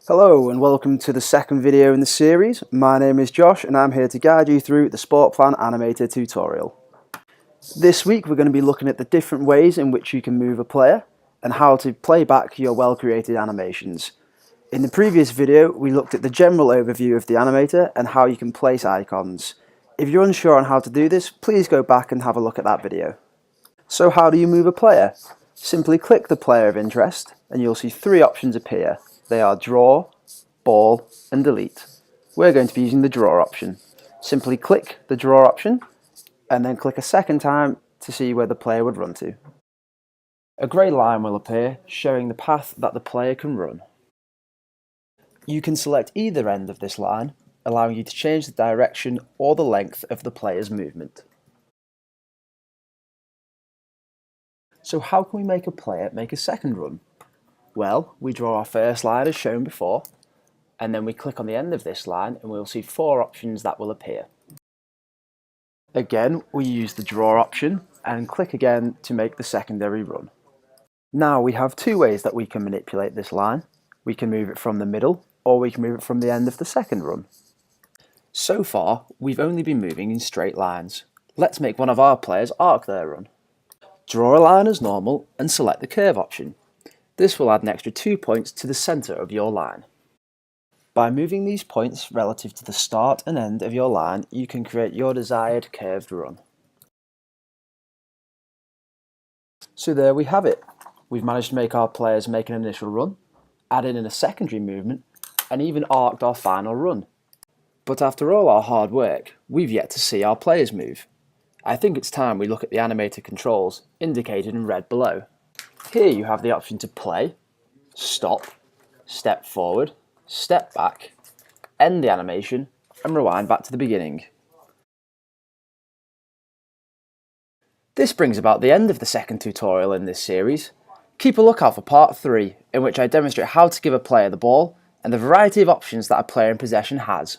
Hello and welcome to the second video in the series. My name is Josh and I'm here to guide you through the Sportplan Animator tutorial. This week we're going to be looking at the different ways in which you can move a player and how to play back your well-created animations. In the previous video we looked at the general overview of the animator and how you can place icons. If you're unsure on how to do this, please go back and have a look at that video. So how do you move a player? Simply click the player of interest and you'll see three options appear. They are draw, ball and delete. We're going to be using the draw option. Simply click the draw option and then click a second time to see where the player would run to. A grey line will appear showing the path that the player can run. You can select either end of this line, allowing you to change the direction or the length of the player's movement. So how can we make a player make a second run? Well, we draw our first line as shown before, and then we click on the end of this line and we'll see four options that will appear. Again, we use the draw option and click again to make the secondary run. Now we have two ways that we can manipulate this line. We can move it from the middle or we can move it from the end of the second run. So far, we've only been moving in straight lines. Let's make one of our players arc their run. Draw a line as normal and select the curve option. This will add an extra 2 points to the centre of your line. By moving these points relative to the start and end of your line, you can create your desired curved run. So there we have it. We've managed to make our players make an initial run, added in a secondary movement, and even arced our final run. But after all our hard work, we've yet to see our players move. I think it's time we look at the animator controls, indicated in red below. Here you have the option to play, stop, step forward, step back, end the animation, and rewind back to the beginning. This brings about the end of the second tutorial in this series. Keep a lookout for part 3, in which I demonstrate how to give a player the ball and the variety of options that a player in possession has.